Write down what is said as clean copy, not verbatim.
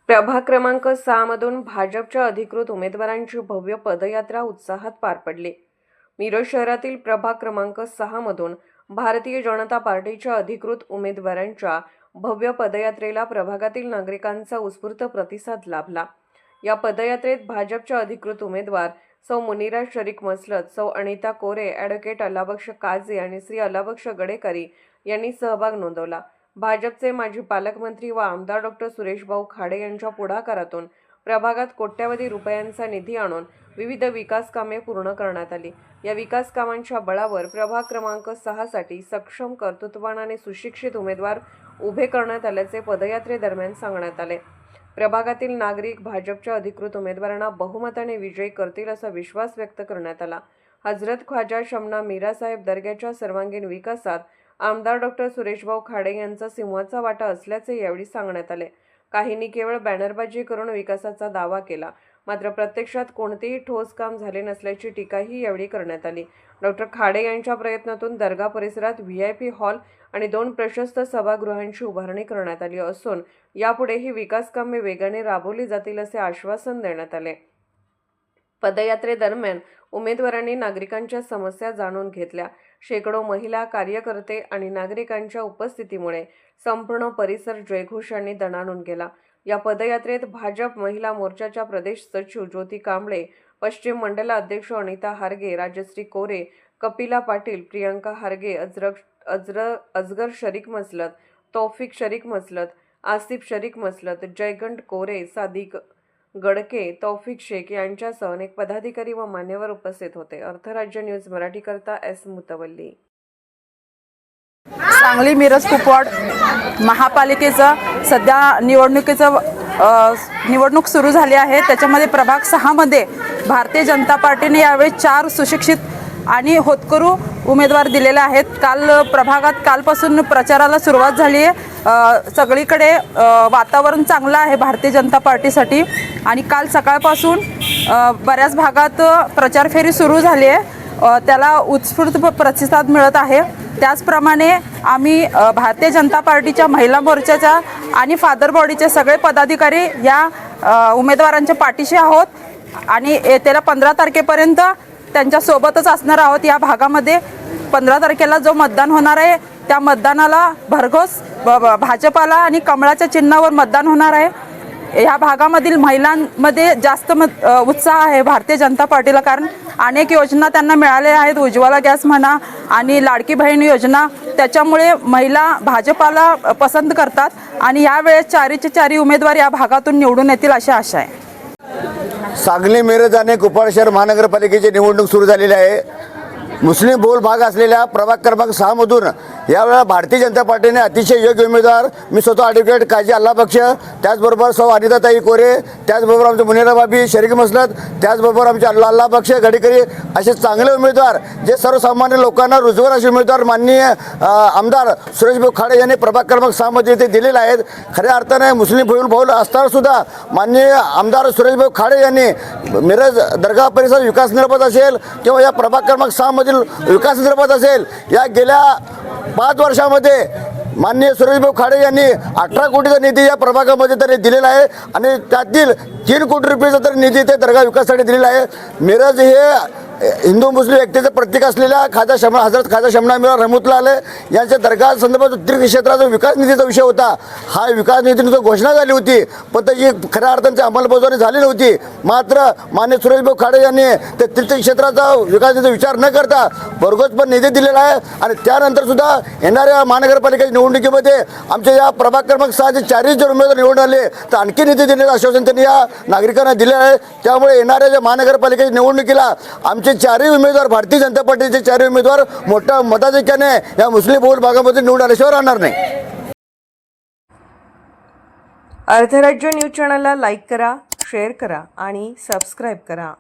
प्रभाग क्रमांक 6 मधून भाजपच्या अधिकृत उमेदवारांची भव्य पदयात्रा उत्साहात पार पडली। मिरज शहरातील प्रभाग क्रमांक 6 मधून भारतीय जनता पार्टीच्या अधिकृत उमेदवारांच्या भव्य पदयात्रेला प्रभागातील नागरिकांचा उत्स्फूर्त प्रतिसाद लाभला। या पदयात्रेत भाजपच्या अधिकृत उमेदवार सौ मुनिरा शरीक मसलत, सौ अनिता कोरे, ॲडव्होकेट अल्लाबक्ष काझी आणि श्री अल्लाबक्ष गडेकरी यांनी सहभाग नोंदवला। भाजपचे माजी पालकमंत्री व आमदार डॉक्टर सुरेशभाऊ खाडे यांच्या पुढाकारातून प्रभागात कोट्यवधी रुपयांचा निधी आणून विविध विकास कामे पूर्ण करण्यात आली। या विकास कामांच्या बळावर प्रभाग क्रमांक 6 साठी सक्षम, कर्तृत्ववान आणि सुशिक्षित उमेदवार उभे करण्यात आल्याचे पदयात्रेदरम्यान सांगण्यात आले। प्रभागातील नागरिक भाजपच्या अधिकृत उमेदवारांना बहुमताने विजयी करतील असा विश्वास व्यक्त करण्यात आला। हजरत ख्वाजा शमना मीरा साहेब दर्ग्याच्या सर्वांगीण विकासात आमदार डॉक्टर सुरेशभाऊ खाडे यांचा सिंहाचा वाटा असल्याचे यावेळी सांगण्यात आले। काहींनी केवळ बॅनरबाजी करून विकासाचा दावा केला, मात्र प्रत्यक्षात कोणतेही ठोस काम झाले नसल्याची टीकाही यावेळी करण्यात आली। डॉक्टर खाडे यांच्या प्रयत्नातून दर्गा परिसरात VIP हॉल आणि 2 प्रशस्त सभागृहांची उभारणी करण्यात आली असून यापुढेही विकास कामे वेगाने राबवली जातील असे आश्वासन देण्यात आले। पदयात्रेदरम्यान उमेदवारांनी नागरिकांच्या समस्या जाणून घेतल्या। शेकडो महिला, कार्यकर्ते आणि नागरिकांच्या उपस्थितीमुळे संपूर्ण परिसर जयघोषांनी दणाणून गेला। या पदयात्रेत भाजप महिला मोर्चाच्या प्रदेश सचिव ज्योती कांबळे, पश्चिम मंडल अध्यक्ष अनिता हारगे, राजश्री कोरे, कपिला पाटील, प्रियंका हारगे, अजगर शरीक मसलत, तौफिक शरीक मसलत, आसिफ शरीक मसलत, जयगंट कोरे, सादिक गडके, तौफिक शेख यांच्यासह अनेक पदाधिकारी व मान्यवर उपस्थित होते। अर्थराज्य न्यूज मराठी करता एस मुतवल्ली। सांगली मिरज कुपवाड महापालिकेचं सध्या निवडणूक सुरू झाली आहे। त्याच्यामध्ये प्रभाग 6 मध्ये भारतीय जनता पार्टीने यावेळी 4 सुशिक्षित आणि होतकरू उमेदवार दिलेले आहेत। प्रभागात कालपासून प्रचाराला सुरुवात झाली आहे। सगळीकडे वातावरण चांगलं आहे भारतीय जनता पार्टीसाठी आणि काल सकाळपासून बऱ्याच भागात प्रचार फेरी सुरू झाली आहे। त्याला उत्स्फूर्त प्रतिसाद मिळत आहे। त्याचप्रमाणे आम्ही भारतीय जनता पार्टीच्या महिला मोर्चाच्या आणि फादर बॉडीचे सगळे पदाधिकारी या उमेदवारांच्या पाठीशी आहोत आणि येत्या 15 तारखेपर्यंत त्यांच्या सोबतच असणार आहोत। या भागामध्ये 15 तारखेला जो मतदान होणार आहे त्या मतदानाला भरघोस भाजपाला आणि कमळाच्या चिन्हावर मतदान होणार आहे। ह्या भागामधील महिलांमध्ये जास्त उत्साह आहे भारतीय जनता पार्टीला, कारण अनेक योजना त्यांना मिळालेल्या आहेत, उज्ज्वला गॅस म्हणा आणि लाडकी बहीण योजना। त्याच्यामुळे महिला भाजपाला पसंत करतात आणि यावेळेस 4चे 4 उमेदवार या भागातून निवडून येतील अशी आशा आहे। सांगली, मिरज आणि कुपवाड शहर महानगरपालिकेची निवडणूक सुरू झालेली आहे। मुस्लिम बहुल भाग असलेल्या प्रभाग क्रमांक 6 मधून यावेळेला भारतीय जनता पार्टीने अतिशय योग्य उमेदवार, मी स्वतः ॲडव्होकेट काझी अल्लाबक्ष, त्याचबरोबर सौ अनिताताई कोरे, त्याचबरोबर आमचे मुनिरा बाबी शरीक मसलत, त्याचबरोबर आमचे अल्लाबक्ष गडेकरी असे चांगले उमेदवार, जे सर्वसामान्य लोकांना रुजवर असे उमेदवार माननीय आमदार सुरेशभाऊ खाडे यांनी प्रभाग क्रमांक 6 मध्ये ते दिलेले आहेत। खऱ्या अर्थाने मुस्लिम बहुल असताना सुद्धा माननीय आमदार सुरेशभाऊ खाडे यांनी मिरज दर्गा परिसर विकास निर्माण असेल किंवा या प्रभाग क्रमांक 6 मधील विकास निर्माण असेल, या गेल्या 5 वर्षामध्ये माननीय सुरेशभाऊ खाडे यांनी 18 कोटीचा निधी या प्रभागामध्ये तरी दिलेला आहे आणि त्यातील 3 कोटी रुपयाचा तरी निधी ते दर्गा विकासासाठी दिलेला आहे। मिरज हे हिंदू मुस्लिम एकतेचं प्रतीक असलेल्या हजरत ख्वाजा शमना मीरा रहमतुल्लाह अलैह यांच्या दर्गा संदर्भात तीर्थ क्षेत्राचा विकास निधीचा विषय होता। हा विकास निधीची घोषणा झाली होती, पण त्याची खऱ्या अर्थाने अंमलबजावणी झाली नव्हती। मात्र मान्य सुरेशभाऊ खाडे यांनी ते तीर्थ क्षेत्राचा विकास निधीचा विचार न करता भरघोस पण निधी दिलेला आहे आणि त्यानंतर सुद्धा येणाऱ्या महानगरपालिकेच्या निवडणुकीमध्ये आमच्या या प्रभाग क्रमांक 6चे 4 जर उमेदवार निवडून आले तर आणखी निधी देण्याचं आश्वासन त्यांनी या नागरिकांना दिले आहे। त्यामुळे येणाऱ्या ज्या महानगरपालिकेच्या निवडणुकीला आमचे 4 उमेदवार, भारतीय जनता पार्टीचे 4 उमेदवार मोठ्या मताधिक्याने या मुस्लिम बहुल भागामध्ये निवडून आल्याशिवाय राहणार नाही। अर्थराज्य न्यूज चॅनलला लाईक करा, शेअर करा आणि सबस्क्राईब करा।